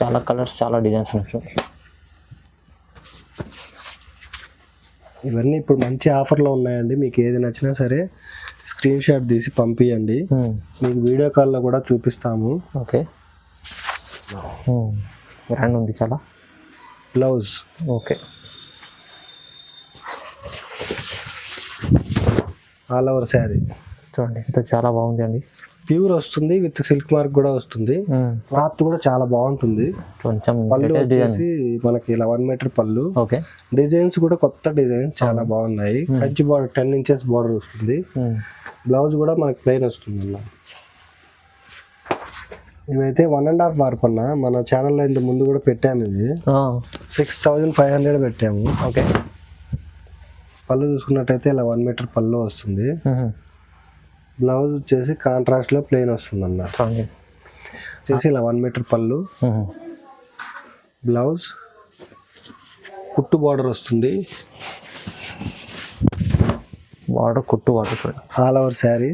చాలా కలర్స్, చాలా డిజైన్స్ ఉన్నాయి. ఇవన్నీ ఇప్పుడు మంచి ఆఫర్లో ఉన్నాయండి. మీకు ఏది నచ్చినా సరే స్క్రీన్ షాట్ తీసి పంపించండి, మీకు వీడియో కాల్లో కూడా చూపిస్తాము. ఓకే, బ్రాండ్ ఉంది చాలా. Blouse okay, all over sari చూడండి ఇంత చాలా బాగుంది అండి. ప్యూర్ వస్తుంది, విత్ సిల్క్ మార్క్ కూడా వస్తుంది. క్లాత్ కూడా చాలా బాగుంటుంది. కొంచెం పళ్ళు వచ్చేసి మనకి ఇలా 1 మీటర్ పళ్ళు. ఓకే, డిజైన్స్ కూడా కొత్త డిజైన్స్ చాలా బాగున్నాయి. కంచి బార్డర్ 10 ఇంచెస్ బార్డర్ వస్తుంది. బ్లౌజ్ కూడా మనకి ప్లెయిన్ వస్తుంది అన్న. ఇవైతే 1.5 వార్పన్న మన ఛానల్లో ఇంత ముందు కూడా పెట్టాము. ఇది 6500 పెట్టాము. ఓకే, పళ్ళు చూసుకున్నట్టయితే ఇలా 1 మీటర్ పళ్ళు వస్తుంది. బ్లౌజ్ వచ్చేసి కాంట్రాస్ట్ లో ప్లెయిన్ వస్తుంది అన్న. వచ్చేసి ఇలా 1 మీటర్ పళ్ళు, బ్లౌజ్ కుట్టు బార్డర్ వస్తుంది. బార్డర్ కుట్టు బార్డర్ చూడండి. All over sari.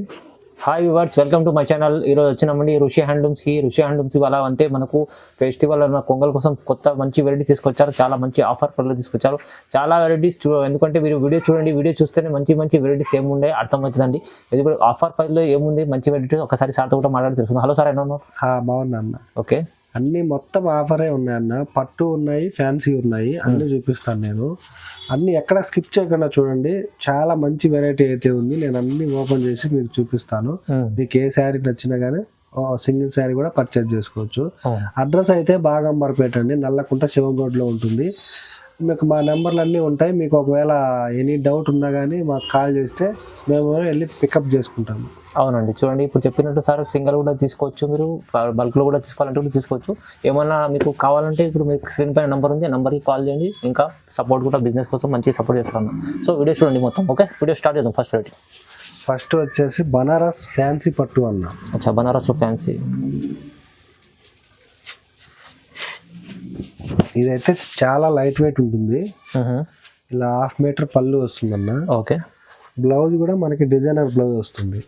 Hi viewers, welcome to my channel. ఈరోజు వచ్చినామండి ఋషి హ్యాండ్లూమ్స్కి. ఋషి హ్యాండ్లూమ్స్ ఇవాళ అంటే మనకు ఫెస్టివల్ కొంగల్ కోసం కొత్త మంచి వెరైటీస్ తీసుకొచ్చారు. చాలా మంచి ఆఫర్ పనులు తీసుకొచ్చారు. చాలా వెరైటీస్ ఎందుకంటే మీరు వీడియో చూడండి, వీడియో చూస్తేనే మంచి మంచి వెరైటీస్ ఏముండే అర్థమవుతుందండి. ఇది కూడా ఆఫర్ ప్రైస్లో ఏముంది మంచి వెరైటీస్ ఒకసారి సార్తో కూడా మాట్లాడి తెలుసుకుందాం. హలో సార్, ఎలా ఉన్నారు? బాగున్నా అన్న. ఓకే, అన్ని మొత్తం ఆఫరే ఉన్నాయి అన్న. పట్టు ఉన్నాయి, ఫ్యాన్సీ ఉన్నాయి, అన్ని చూపిస్తాను నేను. అన్ని ఎక్కడ స్కిప్ చేయకుండా చూడండి. చాలా మంచి వెరైటీ అయితే ఉంది. నేను అన్ని ఓపెన్ చేసి మీకు చూపిస్తాను. మీకు ఏ శారీ నచ్చినా కానీ సింగిల్ శారీ కూడా పర్చేజ్ చేసుకోవచ్చు. అడ్రస్ అయితే బాగంబర్పేట అండి, నల్లకుంట శివం రోడ్లో ఉంటుంది. మీకు మా నెంబర్లు అన్నీ ఉంటాయి. మీకు ఒకవేళ ఎనీ డౌట్ ఉన్నా కానీ మాకు కాల్ చేస్తే మేము వెళ్ళి పికప్ చేసుకుంటాము. అవునండి, చూడండి ఇప్పుడు చెప్పినట్టు సార్ సింగిల్ కూడా తీసుకోవచ్చు, మీరు బల్క్లో కూడా తీసుకోవాలంటే కూడా తీసుకోవచ్చు. ఏమన్నా మీకు కావాలంటే ఇప్పుడు మీకు స్క్రీన్ పైన నెంబర్ ఉంది, నెంబర్కి కాల్ చేయండి. ఇంకా సపోర్ట్ కూడా బిజినెస్ కోసం మంచి సపోర్ట్ చేస్తాను. సో వీడియో చూడండి మొత్తం. ఓకే, వీడియో స్టార్ట్ చేద్దాం. ఫస్ట్ వెరైటీ ఫస్ట్ వచ్చేసి బనారస్ ఫ్యాన్సీ పట్టు అన్న. అచ్చా, బనారస్లో ఫ్యాన్సీ. ఇదైతే చాలా లైట్ వెయిట్ ఉంటుంది. ఇలా 1/2 మీటర్ పళ్ళు వస్తుందన్న. ఓకే, బ్లౌజ్ కూడా మనకి డిజైనర్ బ్లౌజ్ వస్తుంది.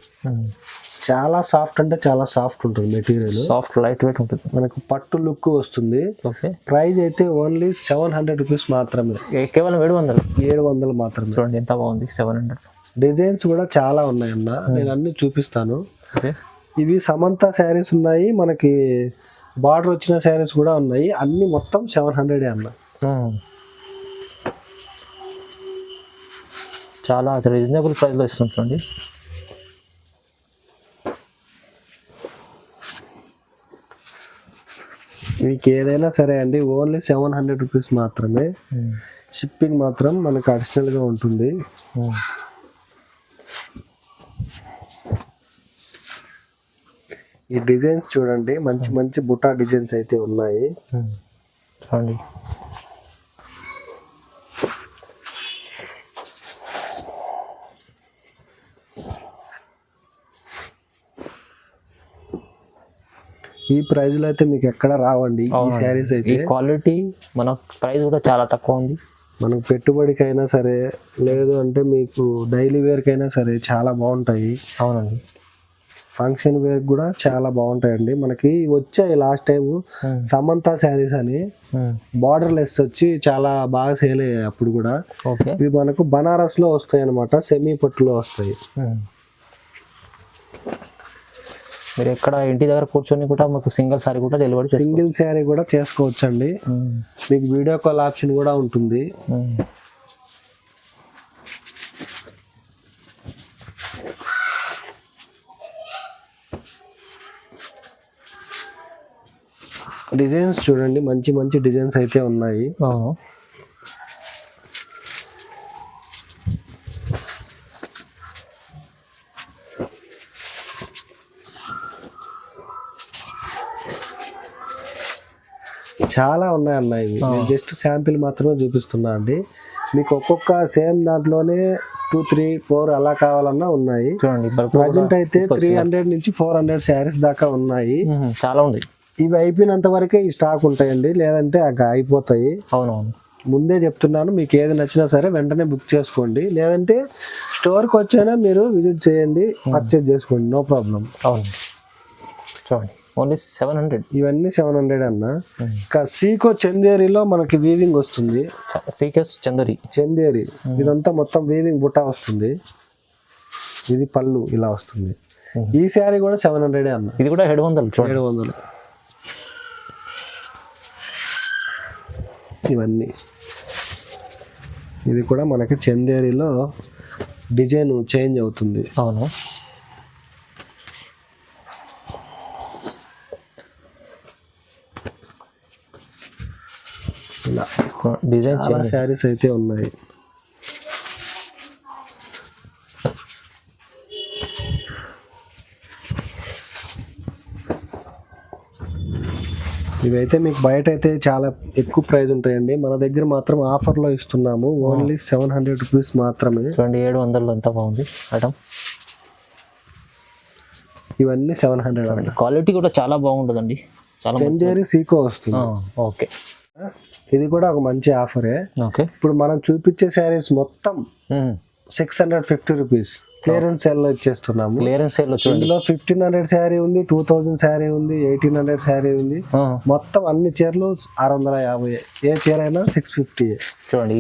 చాలా సాఫ్ట్ అంటే చాలా సాఫ్ట్ ఉంటుంది మెటీరియల్. సాఫ్ట్ లైట్ వెయిట్ ఉంటుంది. మనకు పట్టు లుక్ వస్తుంది. ఓకే, ప్రైస్ అయితే ఓన్లీ 700 రూపీస్ మాత్రమే. కేవలం 700 మాత్రమే. చూడండి ఎంత బాగుంది. 700. డిజైన్స్ కూడా చాలా ఉన్నాయన్న, నేను అన్ని చూపిస్తాను. ఓకే, ఇవి సమంత శారీస్ ఉన్నాయి, మనకి బార్డర్ వచ్చిన శారీస్ కూడా ఉన్నాయి. అన్ని మొత్తం 700 అన్న. చాలా రీజనబుల్ ప్రైస్లో ఇస్తుంటండి. మీకు ఏదైనా సరే అండి, ఓన్లీ 700 రూపీస్ మాత్రమే. షిప్పింగ్ మాత్రం మనకు అడిషనల్గా ఉంటుంది. ఈ డిజైన్స్ చూడండి, మంచి మంచి బుటా డిజైన్స్ అయితే ఉన్నాయి. చూడండి ఈ ప్రైస్ లో అయితే మీకు ఎక్కడ రావండి ఈ శారీస్ అయితే. క్వాలిటీ మన ప్రైస్ కూడా చాలా తక్కువ ఉంది. మనకు పెట్టుబడికైనా సరే, లేదు అంటే మీకు డైలీ వేర్కైనా సరే చాలా బాగుంటాయి. అవునండి, ఫంక్షన్ వేర్ కూడా చాలా బాగుంటాయండి. మనకి వచ్చాయి లాస్ట్ టైం సమంత శారీస్ అని, బార్డర్ లెస్ వచ్చి చాలా బాగా సేల్ అయ్యాయి అప్పుడు కూడా. ఇవి మనకు బనారస్ లో వస్తాయి అనమాట, సెమీ పట్టులో వస్తాయి. మీరు ఎక్కడ ఇంటి దగ్గర కూర్చొని కూడా మాకు సింగిల్ శారీ కూడా డెలివరీ, సింగిల్ శారీ కూడా చేసుకోవచ్చండి. మీకు వీడియో కాల్ ఆప్షన్ కూడా ఉంటుంది. డిజైన్స్ చూడండి, మంచి మంచి డిజైన్స్ అయితే ఉన్నాయి. చాలా ఉన్నాయి అన్న. ఇవి నేను జస్ట్ శాంపిల్ మాత్రమే చూపిస్తున్నా అండి. మీకు ఒక్కొక్క సేమ్ దాంట్లోనే 2, 3, 4 అలా కావాలన్నా ఉన్నాయి. చూడండి ప్రజెంట్ అయితే 300 నుంచి 400 శారీస్ దాకా ఉన్నాయి. చాలా ఉంది. ఇవి అయిపోయినంత వరకే ఈ స్టాక్ ఉంటాయండి, లేదంటే అయిపోతాయి. అవునవును, ముందే చెప్తున్నాను. మీకు ఏది నచ్చినా సరే వెంటనే బుక్ చేసుకోండి, లేదంటే స్టోర్కి వచ్చైనా మీరు విజిట్ చేయండి, పర్చేజ్ చేసుకోండి, నో ప్రాబ్లం. అవును, చూడండి ఓన్లీ 700. ఇవన్నీ 700 అన్న. ఇంకా సీకో చందేరిలో మనకి వీవింగ్ వస్తుంది. సీకేస్ చందేరి ఇదంతా మొత్తం వీవింగ్ బుట్ట వస్తుంది. ఇది పళ్ళు ఇలా వస్తుంది. ఈ శారీ కూడా 700 అన్న. ఇది కూడా 700 చూడండి. 700. ఇవన్నీ ఇది కూడా మనకి చందేరిలో డిజైన్ చేంజ్ అవుతుంది. అవును. ఇలా డిజైన్ చాలా శారీస్ అయితే ఉన్నాయి. ఇవైతే మీకు బయట అయితే చాలా ఎక్కువ ప్రైస్ ఉంటాయండి. మన దగ్గర మాత్రం ఆఫర్లో ఇస్తున్నాము. ఓన్లీ 700 రూపీస్ మాత్రమే. చూడండి 700 అంతా బాగుంది ఐటమ్. ఇవన్నీ 700 అండి. క్వాలిటీ కూడా చాలా బాగుంటుందండి. చాలా చందేరి సీకో వస్తుంది. ఓకే. ఇది కూడా ఒక మంచి ఆఫరే. ఓకే. ఇప్పుడు మనం చూపించే శారీస్ మొత్తం 650 రూపీస్ క్లియరెన్స్ సేల్ లో ఇచ్చేస్తున్నాము. క్లియరెన్స్ సేల్ లో చూడండి. ఇందులో 1500 శారీ ఉంది, 2000 శారీ ఉంది, 1800 శారీ ఉంది. మొత్తం అన్ని చీరలు 650. ఏ చీర అయినా 650. చూడండి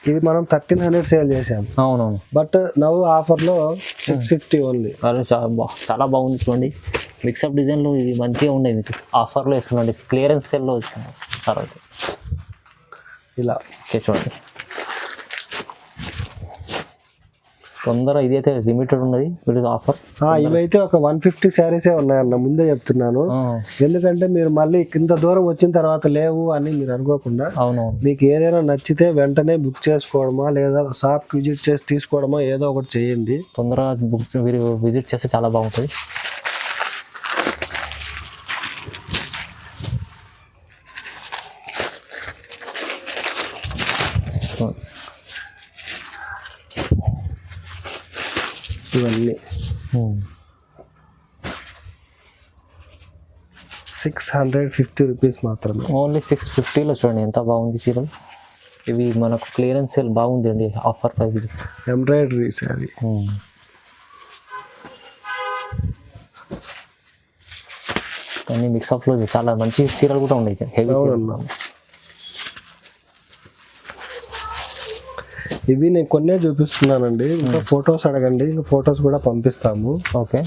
ఇది మనం 1300 సేల్ చేసాము. అవునవును. బట్ నవ్వు ఆఫర్ లో 650 ఓన్లీ. చాలా బాగుంది చూడండి. మిక్సప్ డిజైన్ లో ఇది మంచిగా ఉండే. మీకు ఆఫర్ లో ఇస్తున్నాండి. క్లియరెన్స్ సేల్ లో ఇస్తున్నాం. తర్వాత ఇలా చూడండి తొందర. ఇది అయితే లిమిటెడ్ ఉన్నది వీడియో ఆఫర్. ఇవైతే ఒక 150 శారీసే ఉన్నాయన్న, ముందే చెప్తున్నాను. ఎందుకంటే మీరు మళ్ళీ ఇంత దూరం వచ్చిన తర్వాత లేవు అని మీరు అనుకోకుండా, అవునవును, మీకు ఏదైనా నచ్చితే వెంటనే బుక్ చేసుకోవడమా లేదా షాప్ విజిట్ చేసి తీసుకోవడమా ఏదో ఒకటి చేయండి. తొందరగా బుక్స్ మీరు విజిట్ చేస్తే చాలా బాగుంటుంది. ఇవన్నీ 650 రూపీస్ మాత్రమే. ఓన్లీ 650లో చూడండి ఎంత బాగుంది చీరలు. ఇవి మనకు క్లియరెన్స్ సేల్ బాగుంది అండి. Offer price. ఎంబ్రాయిడరీ శారీ. కానీ మిక్సప్లో చాలా మంచి చీరలు కూడా ఉన్నాయి. హెవీ. ఇవి నేను కొన్నే చూపిస్తున్నానండి. ఇంకా ఫొటోస్ అడగండి, ఇంకా ఫొటోస్ కూడా పంపిస్తాము. ఓకే.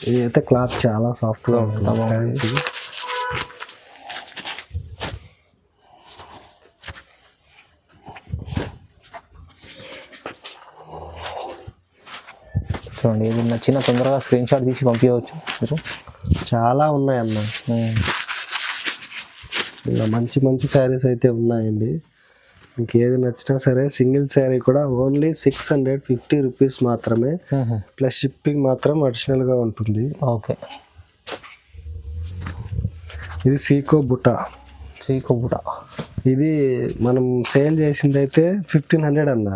ఇది అయితే క్లాత్ చాలా సాఫ్ట్గా ఉంటుంది. ఫ్యాన్సీ. చూడండి ఇది నచ్చిన తొందరగా స్క్రీన్ షాట్ తీసి పంపించవచ్చు మీరు. చాలా ఉన్నాయి అన్న. ఇలా మంచి మంచి శారీస్ అయితే ఉన్నాయండి. మీకు ఏది నచ్చినా సరే సింగిల్ శారీ కూడా ఓన్లీ 650 రూపీస్ మాత్రమే. ప్లస్ షిప్పింగ్ మాత్రం అడిషనల్గా ఉంటుంది. ఓకే. ఇది సీకో బుట్ట. ఇది మనం సేల్ చేసింది అయితే 1500 అన్న.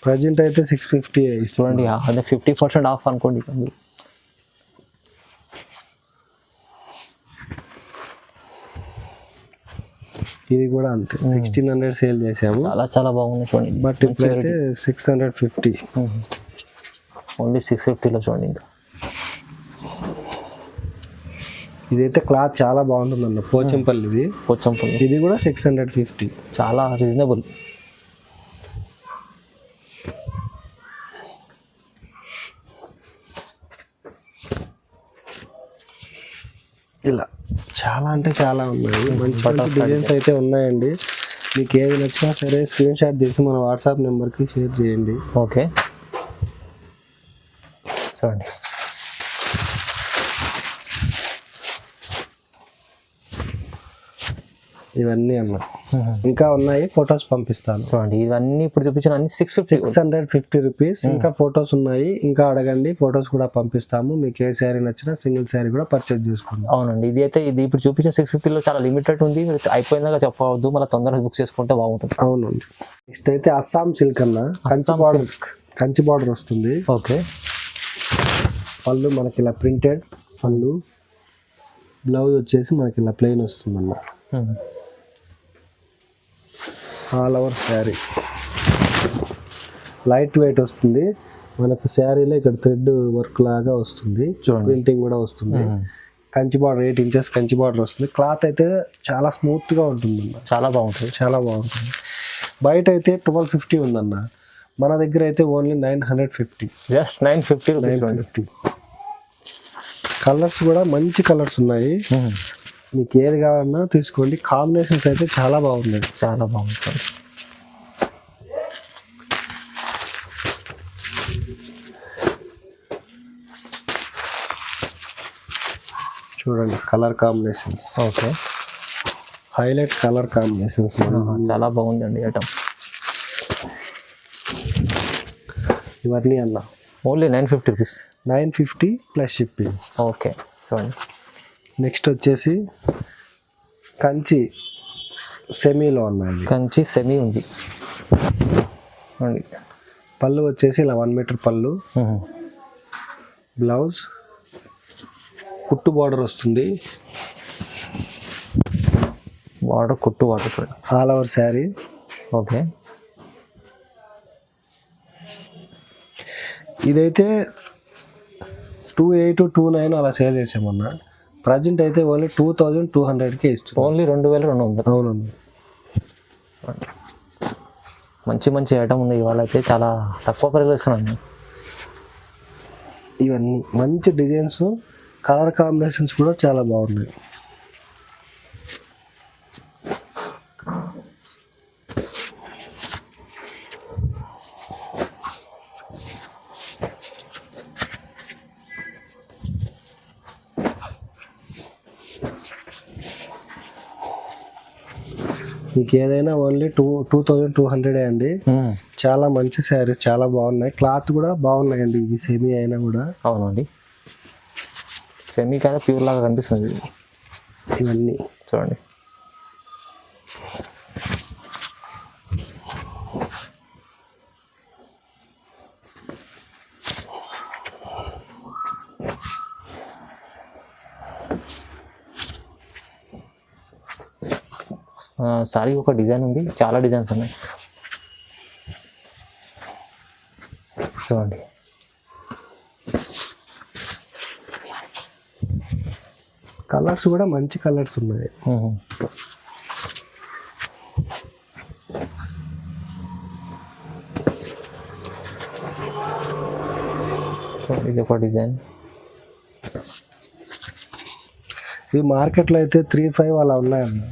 ప్రజెంట్ అయితే 650 చూడండి. అదే 50% ఆఫ్ అనుకోండి. ఇది కూడా అంతే 1600 సేల్ చేసాము. చాలా బాగుంది చూడండి. బట్ ఇప్పుడైతే 650. ఓన్లీ 650లో చూడండి. ఇంకా ఇదైతే క్లాత్ చాలా బాగుంటుంది అన్న. పోచంపల్లి. ఇది కూడా 650. చాలా రీజనబుల్. ఇలా చాలా అంటే చాలా ఉన్నాయి. మంచి డిజైన్స్ అయితే ఉన్నాయండి. మీకు ఏది నచ్చినా సరే స్క్రీన్ షాట్ తీసి మన వాట్సాప్ నెంబర్కి షేర్ చేయండి. ఓకే. చూడండి ఇవన్నీ అన్న. ఇంకా ఉన్నాయి, ఫొటోస్ పంపిస్తాను. చూడండి ఇవన్నీ ఇప్పుడు చూపించిన అన్ని 650 రూపీస్. ఇంకా ఫొటోస్ ఉన్నాయి, ఇంకా అడగండి, ఫొటోస్ కూడా పంపిస్తాము. మీకు ఏ శారీ నచ్చినా సింగిల్ శారీ కూడా పర్చేజ్ చేసుకోండి. అవునండి. ఇది ఇప్పుడు చూపించిన 650లో చాలా లిమిటెడ్ ఉంది. అయిపోయిందాక చెప్పవద్దు, మళ్ళీ తొందరగా బుక్ చేసుకుంటే బాగుంటుంది. అవునండి. నెక్స్ట్ అయితే అస్సాం సిల్క్ అన్న. కంచి బార్డర్ వస్తుంది. ఓకే. పళ్ళు మనకి ఇలా ప్రింటెడ్ పళ్ళు. బ్లౌజ్ వచ్చేసి మనకి ఇలా ప్లెయిన్ వస్తుంది అన్న. All over sari. Light weight వస్తుంది మనకు శారీలో ఇక్కడ థ్రెడ్ వర్క్ లాగా వస్తుంది, ప్రింటింగ్ కూడా వస్తుంది. Kanchi border 8 inches Kanchi border వస్తుంది. క్లాత్ అయితే చాలా స్మూత్గా ఉంటుంది, చాలా బాగుంటుంది. చాలా బాగుంటుంది. బయట అయితే 1250 ఉందన్న, మన దగ్గర అయితే ఓన్లీ 950. జస్ట్ 950. కలర్స్ కూడా మంచి కలర్స్ ఉన్నాయి, మీకు ఏది కావాలన్నా తీసుకోండి. కాంబినేషన్స్ అయితే చాలా బాగున్నాయి, చాలా బాగుంటుంది. చూడండి colour combinations. Okay, highlight colour combinations చాలా బాగుందండి ఐటమ్. ఇవన్నీ అన్న only 950 rupees. 950 plus shipping. Okay చూడండి. నెక్స్ట్ వచ్చేసి కంచి సెమీలో ఉన్నాయి. కంచి సెమీ ఉంది. పళ్ళు వచ్చేసి ఇలా 1 మీటర్ పళ్ళు, బ్లౌజ్ కుట్టు బార్డర్ వస్తుంది, బార్డర్ కుట్టు బార్డర్ చూడండి, ఆల్ ఓవర్ శారీ. ఓకే, ఇదైతే 2829 అలా సేల్ చేసామన్నా. ప్రజెంట్ అయితే ఓన్లీ 2200కే ఇస్తుంది. ఓన్లీ 2200. అవునండి, మంచి మంచి ఐటమ్ ఉంది ఇవాళ అయితే, చాలా తక్కువ ప్రైస్లో ఇస్తున్నాను. ఇవన్నీ మంచి డిజైన్స్, కలర్ కాంబినేషన్స్ కూడా చాలా బాగున్నాయి. మీకు ఏదైనా ఓన్లీ 2200 అండి. చాలా మంచి శారీస్, చాలా బాగున్నాయి. క్లాత్ కూడా బాగున్నాయండి. ఇవి సెమీ అయినా కూడా. అవునండి, సెమీ కదా, ప్యూర్ లాగా కనిపిస్తుంది. ఇవన్నీ చూడండి, సారీ ఒక డిజైన్ ఉంది, చాలా డిజైన్స్ ఉన్నాయి చూడండి. కలర్స్ కూడా మంచి కలర్స్ ఉన్నాయి. ఇది ఒక డిజైన్. ఇవి మార్కెట్లో అయితే 35 అలా ఉన్నాయన్న,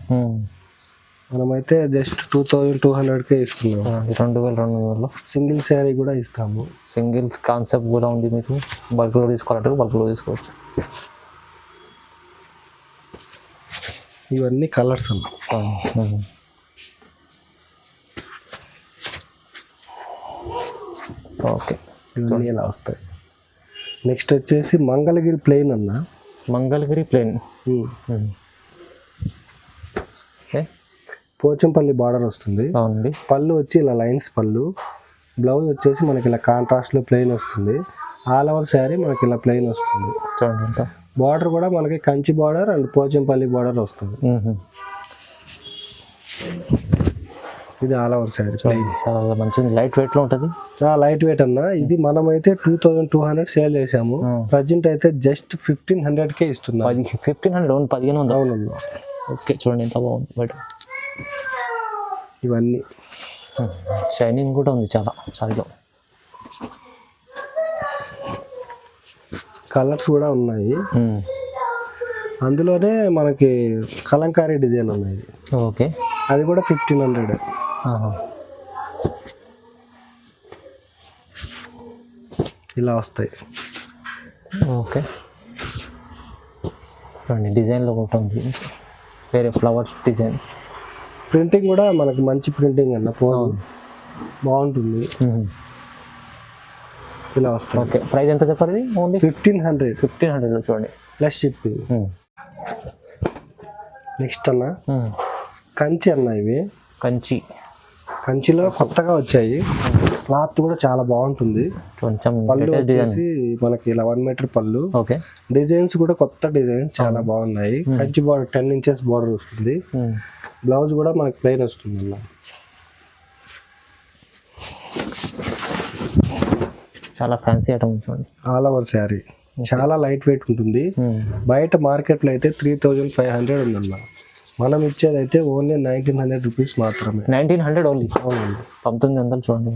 మనమైతే జస్ట్ 2200కే ఇస్తున్నాం. 2200లో సింగిల్ శారీ కూడా ఇస్తాము. సింగిల్ కాన్సెప్ట్ కూడా ఉంది, మీకు బల్క్లో తీసుకోవాలంటే బల్క్లో తీసుకోవచ్చు. ఇవన్నీ కలర్స్ అన్న. ఓకే, ఇవన్నీ ఇలా వస్తాయి. నెక్స్ట్ వచ్చేసి మంగళగిరి ప్లెయిన్ అన్న. మంగళగిరి ప్లెయిన్, పోచంపల్లి బార్డర్ వస్తుంది. అవునండి, పళ్ళు వచ్చి ఇలా లైన్స్ పళ్ళు, బ్లౌజ్ వచ్చేసి మనకి ఇలా కాంట్రాస్ట్లో ప్లెయిన్ వస్తుంది. ఆల్ ఓవర్ శారీ మనకి ఇలా ప్లెయిన్ వస్తుంది. చూడండి ఎంత బార్డర్ కూడా మనకి Kanchi border and Pochampalli border వస్తుంది. ఇది ఆల్ ఓవర్ శారీ ప్లెయిన్. చాలా మంచిది, లైట్ వెయిట్లో ఉంటుంది. లైట్ వెయిట్ అన్న. ఇది మనమైతే 2200 సేల్ చేసాము. ప్రజెంట్ అయితే జస్ట్ 1500కే ఇస్తున్నాం. 1500 1500. అవునన్నా. ఓకే చూడండి ఎంత బాగుంది బయట. ఇవన్నీ షైనింగ్ కూడా ఉంది చాలా సారీలో. కలర్స్ కూడా ఉన్నాయి. అందులోనే మనకి కలంకారీ డిజైన్ ఉన్నాయి. ఓకే, అది కూడా 1500. ఇలా వస్తాయి. ఓకే చూడండి, డిజైన్లో ఒకటి ఉంది, వేరే ఫ్లవర్స్ డిజైన్. ప్రింటింగ్ కూడా మనకి మంచి ప్రింటింగ్ అన్న, బాగుంటుంది. ఇలా వస్తాయి. ఓకే, ప్రైస్ ఎంత చెప్పారు? ఇది ఓన్లీ 1500 చూడండి, ప్లస్ షిప్పింగ్. నెక్స్ట్ అన్న కంచి అన్న. ఇవి కంచిలో కొత్తగా వచ్చాయి. క్లాత్ కూడా చాలా బాగుంటుంది. కొంచెం పళ్ళు వచ్చేసి మనకి ఇలా 1 మీటర్ పళ్ళు. ఓకే, డిజైన్స్ కూడా కొత్త డిజైన్స్ చాలా బాగున్నాయి. కంచి బార్డర్ 10 ఇంచెస్ బార్డర్ వస్తుంది. బ్లౌజ్ కూడా మనకి ప్లెయిన్ వస్తుంది అన్న. చాలా ఫ్యాన్సీ ఐటమ్ చూడండి. ఆల్ ఓవర్ శారీ చాలా లైట్ వెయిట్ ఉంటుంది. బయట మార్కెట్లో అయితే 3500 ఉందన్న, మనం ఇచ్చేది అయితే ఓన్లీ 1900 రూపీస్ మాత్రమే. 1900 ఓన్లీ. అవునండి. 1900 చూడండి.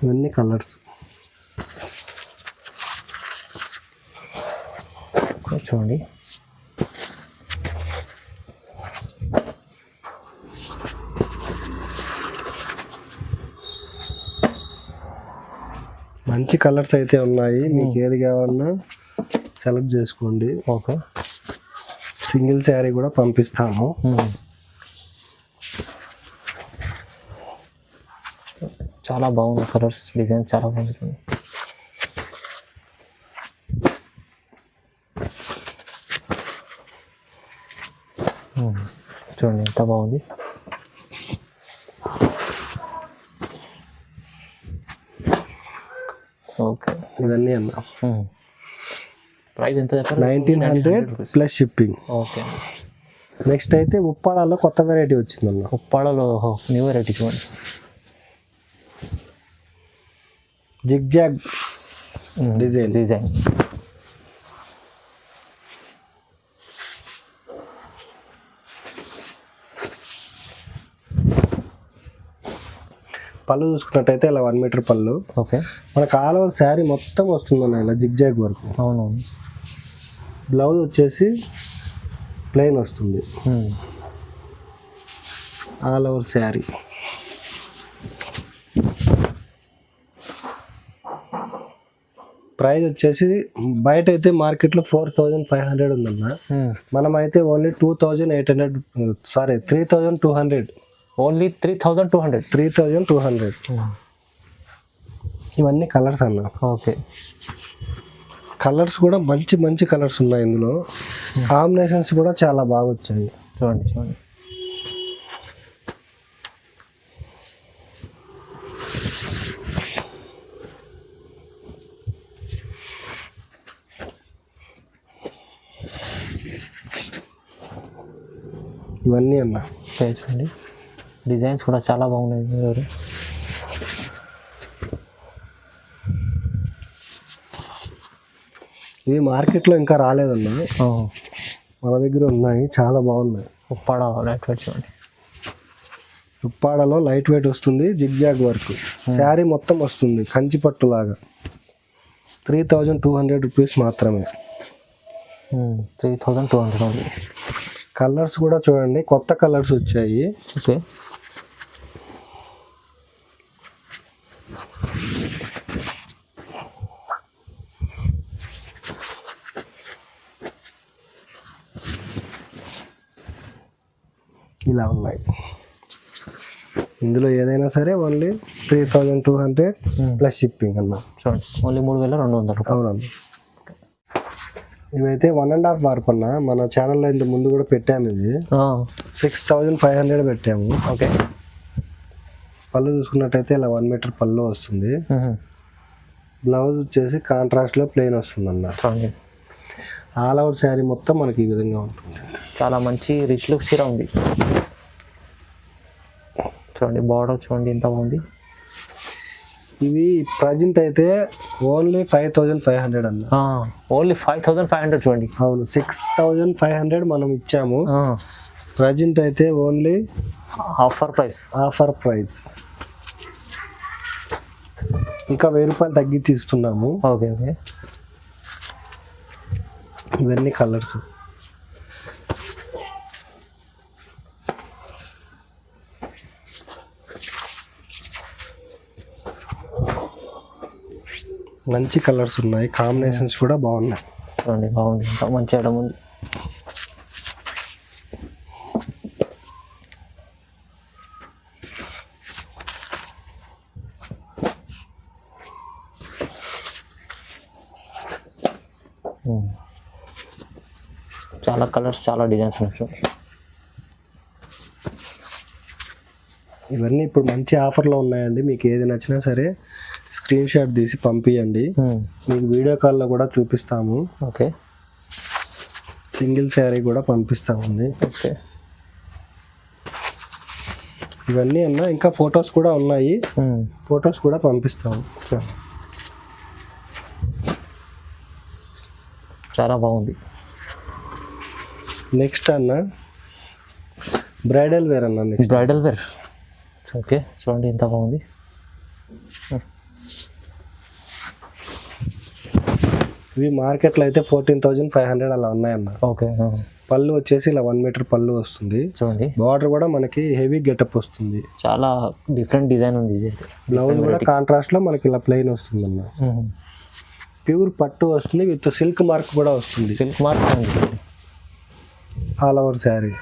ఇవన్నీ కలర్స్ చూడండి. మంచి కలర్స్ అయితే ఉన్నాయి, మీకు ఏది కావాలన్నా సెలెక్ట్ చేసుకోండి. ఓకే. సింగిల్ శారీ కూడా పంపిస్తాము. చాలా బాగుంది కలర్స్, డిజైన్ చాలా బాగుంది చూడండి. చూడండి ఎంత బాగుంది. ఓకే. ఇవన్నీ అన్న ప్రైస్ ఎంత చెప్పారు? 1900 ప్లస్ షిప్పింగ్. ఓకే. నెక్స్ట్ అయితే ఉప్పాడలో కొత్త వెరైటీ వచ్చిందన్న. ఉప్పాడలో న్యూ వెరైటీ చూడండి. Zigzag design. పళ్ళు చూసుకున్నట్టయితే ఇలా 1 మీటర్ పళ్ళు. ఓకే. మనకు ఆల్ ఓవర్ శారీ మొత్తం వస్తుందన్న ఇలా జిగ్జాగ్ వరకు. అవునవును. బ్లౌజ్ వచ్చేసి ప్లెయిన్ వస్తుంది. ఆల్ ఓవర్ శారీ ప్రైస్ వచ్చేసి బయట అయితే మార్కెట్లో 4500 ఉందన్న, మనం అయితే ఓన్లీ 3200. ఓన్లీ 3200. ఇవన్నీ కలర్స్ అన్న. ఓకే. కలర్స్ కూడా మంచి మంచి కలర్స్ ఉన్నాయి ఇందులో, కాంబినేషన్స్ కూడా చాలా బాగా వచ్చాయి. చూడండి. ఇవన్నీ అన్న. చూడండి డిజైన్స్ కూడా చాలా బాగున్నాయి. ఇవి మార్కెట్లో ఇంకా రాలేదన్న, మన దగ్గర ఉన్నాయి, చాలా బాగున్నాయి. ఉప్పాడ లైట్ వెయిట్ చూడండి. ఉప్పాడలో లైట్ వెయిట్ వస్తుంది, జిగ్జాగ్ వర్క్ శారీ మొత్తం వస్తుంది, కంచి పట్టు లాగా. 3200 రూపీస్ మాత్రమే. 3200. కలర్స్ కూడా చూడండి, కొత్త కలర్స్ వచ్చాయి. ఓకే. ఇలా ఉన్నాయి. ఇందులో ఏదైనా సరే ఓన్లీ 3200 ప్లస్ షిప్పింగ్ అన్న. చూడండి ఓన్లీ 3200. అవునన్నా. ఇవైతే 1.5 వార్ప్ అన్న, మన ఛానల్లో ఇంత ముందు కూడా పెట్టాము. ఇది 6500 పెట్టాము. ఓకే. పళ్ళు చూసుకున్నట్టయితే ఇలా 1 మీటర్ పళ్ళు వస్తుంది. బ్లౌజ్ వచ్చేసి కాంట్రాస్ట్లో ప్లెయిన్ వస్తుంది అన్న. ఆల్ ఓవర్ శారీ మొత్తం మనకి ఈ విధంగా ఉంటుంది. చాలా మంచి రిచ్ లుక్ చీర ఉంది. చూడండి బార్డర్ చూడండి ఎంత బాగుంది. ఇవి ప్రజెంట్ అయితే ఓన్లీ 5500 అన్న. ఓన్లీ 5500 చూడండి. అవును, 6500 మనం ఇచ్చాము. ప్రజెంట్ అయితే ఓన్లీ ఆఫర్ ప్రైస్. ఇంకా 1000 రూపాయలు తగ్గించి ఇస్తున్నాము. ఓకే. ఇవన్నీ కలర్స్. మంచి కలర్స్ ఉన్నాయి, కాంబినేషన్స్ కూడా బాగున్నాయి. చూడండి బాగుంది, మంచి ఐటమ్ ఉంది. చాలా కలర్స్, చాలా డిజైన్స్ ఉన్నాయి చూడండి. ఇవన్నీ ఇప్పుడు మంచి ఆఫర్లో ఉన్నాయండి. మీకు ఏది నచ్చినా సరే స్క్రీన్ షాట్ తీసి పంపించండి, మీకు వీడియో కాల్లో కూడా చూపిస్తాము. ఓకే. సింగిల్ శారీ కూడా పంపిస్తామండి. ఓకే. ఇవన్నీ అన్న ఇంకా ఫొటోస్ కూడా ఉన్నాయి, ఫొటోస్ కూడా పంపిస్తాము. చాలా బాగుంది. నెక్స్ట్ అన్న బ్రైడల్ వేర్ అన్న. Next bridal wear. ఓకే చూడండి ఎంత బాగుంది. ఇవి మార్కెట్లో అయితే 14,500 అలా ఉన్నాయన్న. ఓకే పళ్ళు వచ్చేసి ఇలా 1 మీటర్ పళ్ళు వస్తుంది. చూడండి బార్డర్ కూడా మనకి హెవీ గెటప్ వస్తుంది. చాలా డిఫరెంట్ డిజైన్ ఉంది ఇది. బ్లౌజ్ కూడా కాంట్రాస్ట్ లో మనకి ఇలా ప్లెయిన్ వస్తుంది అన్న. ప్యూర్ పట్టు వస్తుంది విత్ సిల్క్ మార్క్ కూడా వస్తుంది. Silk mark all over sari.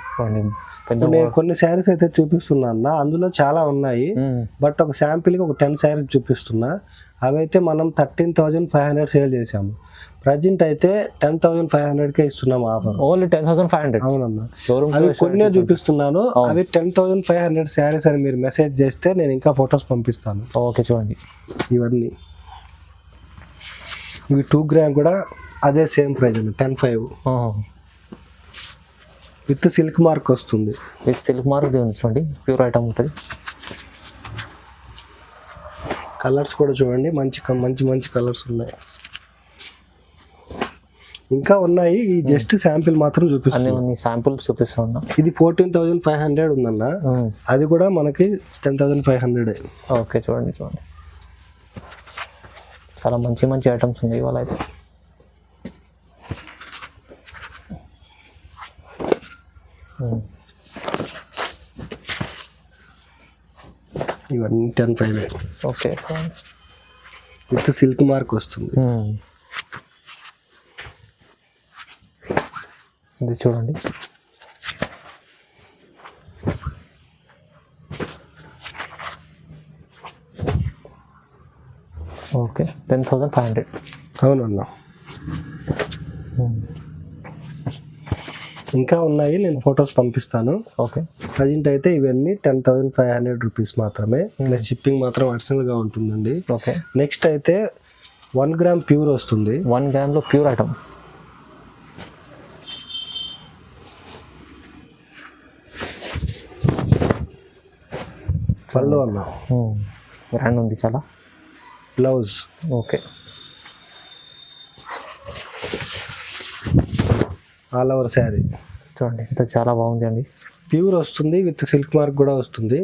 నేను కొన్ని శారీస్ అయితే చూపిస్తున్నా అన్న, అందులో చాలా ఉన్నాయి. బట్ ఒక శాంపిల్ కి ఒక 10 శారీస్ చూపిస్తున్నా. అవైతే మనం 13,500 సేల్ చేసాము. ప్రజెంట్ అయితే 10,500కే ఇస్తున్నాము ఆఫర్. ఓన్లీ 10,500. అవునన్నా. అవి కొన్ని చూపిస్తున్నాను. అవి 10,500 శారీస్ అని మీరు మెసేజ్ చేస్తే నేను ఇంకా ఫొటోస్ పంపిస్తాను. ఓకే చూడండి ఇవన్నీ. ఇవి 2 గ్రామ్ కూడా అదే సేమ్ ప్రైస్ అండి, 10,500 విత్ సిల్క్ మార్క్ వస్తుంది. విత్ సిల్క్ మార్క్ చూడండి, ప్యూర్ ఐటమ్ ఉంటుంది. కలర్స్ కూడా చూడండి, మంచి మంచి మంచి కలర్స్ ఉన్నాయి. ఇంకా ఉన్నాయి. ఈ జస్ట్ శాంపిల్ మాత్రం చూపిస్తాను. అన్ని శాంపిల్స్ చూపిస్తున్నా. ఇది 14,500 ఉందన్న, అది కూడా మనకి 10,500. ఓకే చూడండి చూడండి, చాలా మంచి మంచి ఐటమ్స్ ఉన్నాయి ఇవాళ అయితే. ఇవన్నీ 10,500. ఓకే విత్ సిల్క్ మార్క్ వస్తుంది. ఇది చూడండి. ఓకే 10,500. అవునన్నా. ఇంకా ఉన్నాయి, నేను ఫొటోస్ పంపిస్తాను. ఓకే ప్రజెంట్ అయితే ఇవన్నీ 10,500 రూపీస్ మాత్రమే. ప్లస్ షిప్పింగ్ మాత్రం అడిషనల్ గా ఉంటుందండి. ఓకే నెక్స్ట్ అయితే 1 గ్రామ్ ప్యూర్ వస్తుంది. 1 గ్రామ్లో ప్యూర్ ఐటమ్. పళ్ళు అన్న గ్రాండ్ ఉంది చాలా. Blouse okay all over sari చూడండి, ఇంత చాలా బాగుంది అండి. ప్యూర్ వస్తుంది విత్ సిల్క్ మార్క్ కూడా వస్తుంది.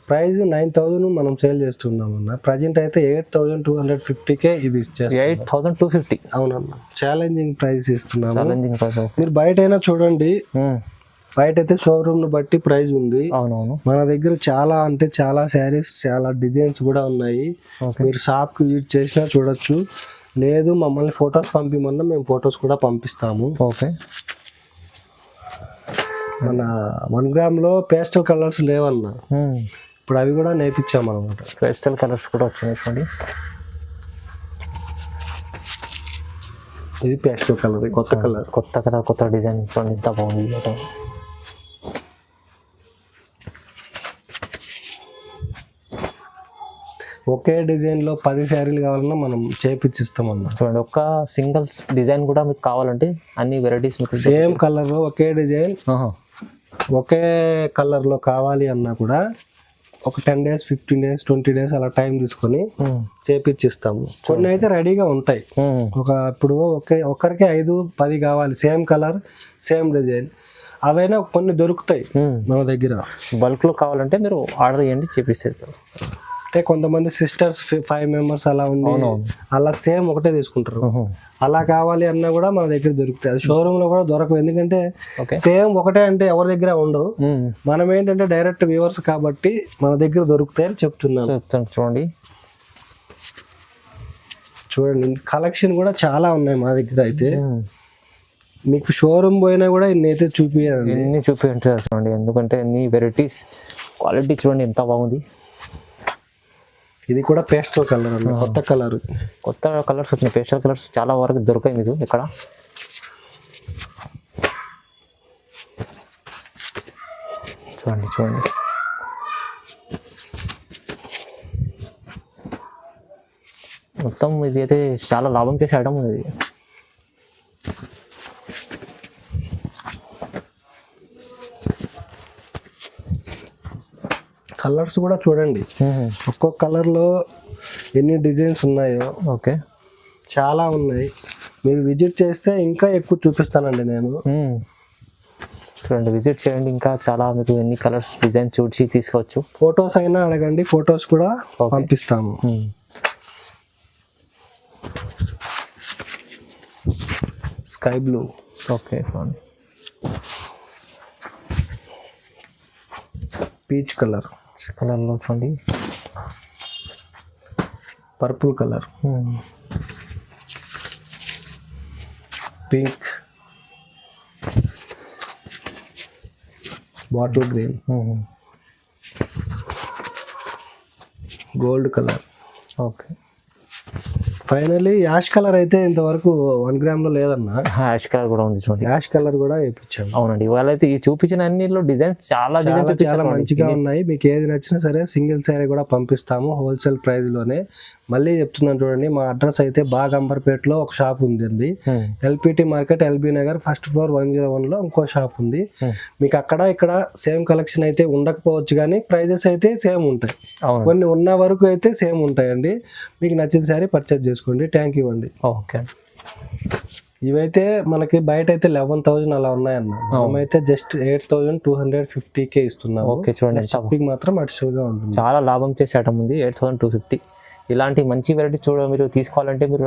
ప్రైస్ 9,000 మనం సేల్ చేస్తున్నాం అన్న. ప్రజెంట్ అయితే 8,250కే ఇది ఇచ్చేస్తాం. 8,250. అవునన్న, ఛాలెంజింగ్ ప్రైస్ ఇస్తున్నాము. Challenging price. మీరు బయట అయినా చూడండి, బయట అయితే షోరూమ్ ను బట్టి ప్రైస్ ఉంది. అవునవును. మన దగ్గర చాలా అంటే చాలా శారీస్, చాలా డిజైన్స్ కూడా ఉన్నాయి. మీరు షాప్ కి విజిట్ చేసినా చూడొచ్చు. లేదు మమ్మల్ని ఫొటోస్ పంపిమన్నా మేము ఫొటోస్ కూడా పంపిస్తాము. ఓకే. మన 1 గ్రామ్ లో పేస్టల్ కలర్స్ లేవన్నా, ఇప్పుడు అవి కూడా నేర్పించాము అనమాట. పేస్టల్ కలర్స్ కూడా వచ్చినాయి చూడండి. ఇది పేస్టల్ కలర్, కొత్త కలర్, కొత్త డిజైన్ చూడండి, ఎంత బాగుంది. ఒకే డిజైన్ లో 10 శారీలు కావాలన్నా మనం చేపిచ్చిస్తాం అన్న. చూడండి, ఒక్క సింగిల్ డిజైన్ కూడా మీకు కావాలంటే అన్ని వెరైటీస్ మీకు సేమ్ కలర్ లో ఒకే డిజైన్ ఒకే కలర్ లో కావాలి అన్నా కూడా ఒక 10 days 15 days 20 days అలా టైం తీసుకొని చేపిచ్చిస్తాము. కొన్ని అయితే రెడీగా ఉంటాయి. ఇప్పుడు ఒక్కరికి 5-10 కావాలి, సేమ్ కలర్ సేమ్ డిజైన్, అవైనా కొన్ని దొరుకుతాయి మన దగ్గర. బల్క్ లో కావాలంటే మీరు ఆర్డర్ చేయండి, చేపిస్తారు. అంటే కొంతమంది సిస్టర్స్ 5 members అలా ఉంది, అలా సేమ్ ఒకటే తీసుకుంటారు. అలా కావాలి అన్నా కూడా మన దగ్గర దొరుకుతాయి. అది షోరూమ్ లో కూడా దొరకవు, ఎందుకంటే సేమ్ ఒకటే అంటే ఎవరి దగ్గర ఉండవు. మనం ఏంటంటే డైరెక్ట్ వ్యూవర్స్ కాబట్టి మన దగ్గర దొరుకుతాయని చెప్తున్నాను. చూడండి చూడండి, కలెక్షన్ కూడా చాలా ఉన్నాయి మా దగ్గర. అయితే మీకు షోరూమ్ పోయినా కూడా ఇన్నైతే చూపించారండి, చూడండి. ఎందుకంటే అన్ని వెరైటీస్, క్వాలిటీ చూడండి ఎంత బాగుంది. ఇది కూడా పేస్టల్ కలర్ అన్న, కొత్త కలర్స్ వచ్చినాయి. పేస్టల్ కలర్స్ చాలా వరకు దొరకాయి మీకు ఇక్కడ. చూడండి మొత్తం ఇది అయితే చాలా లాభం చేసే ఐటమ్ ఉంది ఇది. కలర్స్ కూడా చూడండి, ఒక్కొక్క కలర్లో ఎన్ని డిజైన్స్ ఉన్నాయో. ఓకే, చాలా ఉన్నాయి. మీరు విజిట్ చేస్తే ఇంకా ఎక్కువ చూపిస్తానండి నేను. చూడండి, విజిట్ చేయండి, ఇంకా చాలా మీకు ఎన్ని కలర్స్ డిజైన్ చూసి తీసుకోవచ్చు. ఫొటోస్ అయినా అడగండి, ఫొటోస్ కూడా పంపిస్తాము. స్కై బ్లూ, ఓకే, చూడండి, పీచ్ కలర్లో చూడండి, purple colour, pink, bottle green, gold colour. Okay, finally ash colour అయితే ఇంతవరకు 1 గ్రామ్లో లేదన్నా. యాష్ కలర్ కూడా ఉంది చూడండి. యాష్ కలర్ కూడా వేయించాము. అవునండి, ఇవాళ అయితే ఈ చూపించిన అన్నిలో డిజైన్స్ చాలా మంచిగా ఉన్నాయి. మీకు ఏది నచ్చినా సరే సింగిల్ శారీ కూడా పంపిస్తాము హోల్సేల్ ప్రైస్ లోనే. మళ్ళీ చెప్తున్నాను చూడండి, మా అడ్రస్ అయితే బాగంబర్పేటలో ఒక షాప్ ఉంది, LPT market LB Nagar first floor 101లో ఇంకో షాప్ ఉంది. మీకు అక్కడ ఇక్కడ సేమ్ కలెక్షన్ అయితే ఉండకపోవచ్చు, కానీ ప్రైజెస్ అయితే సేమ్ ఉంటాయి. కొన్ని ఉన్న వరకు అయితే సేమ్ ఉంటాయండి. మీకు నచ్చిన శారీ పర్చేజ్ చేసుకోండి. థ్యాంక్ యూ అండి. ఓకే, ఇవైతే మనకి బయట అయితే 11,000 అలా ఉన్నాయన్న. మేమైతే జస్ట్ 8,250 ఇస్తున్నాం. ఓకే, చూడండి, షాపింగ్ మాత్రం అడిషనల్గా ఉంటుంది. చాలా లాభం చేసే ఐటమ్ ఉంది. 8,250. ఇలాంటి మంచి వెరైటీ మీరు తీసుకోవాలంటే మీరు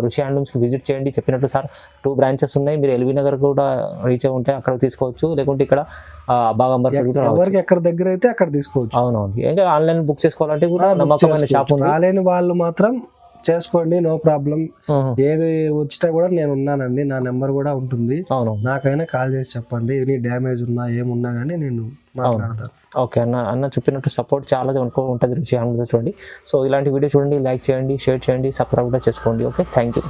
రుషి హ్యాండ్లూమ్స్కి విజిట్ చేయండి. చెప్పినట్టు సార్ 2 బ్రాంచెస్ ఉన్నాయి. మీరు ఎల్బీ నగర్ కూడా రీచ్ ఉంటే అక్కడ తీసుకోవచ్చు, లేకుంటే ఇక్కడ బాగంబర్పేట కూడా ఎవరికి ఎక్కడ దగ్గర అయితే అక్కడ తీసుకోవచ్చు. అవునవును, ఇంకా ఆన్లైన్ బుక్ చేసుకోవాలంటే కూడా నమ్మకమైన షాప్ ఉంది. రాలేని వాళ్ళు మాత్రం చేసుకోండి, నో ప్రాబ్లం. ఏది వచ్చినా కూడా నేను ఉన్నానండి, నా నెంబర్ కూడా ఉంటుంది. నాకైనా కాల్ చేసి చెప్పండి, ఎనీ డ్యామేజ్ ఉన్నా ఏమున్నా కానీ నేను మాట్లాడతాను. ఓకే అన్న చెప్పినట్టు సపోర్ట్ చాలా ఉంటుంది రుచి హ్యాండ్లూమ్స్ చూడండి. సో ఇలాంటి వీడియో చూడండి, లైక్ చేయండి, షేర్ చేయండి, సబ్స్క్రైబ్ కూడా చేసుకోండి. Okay, thank you.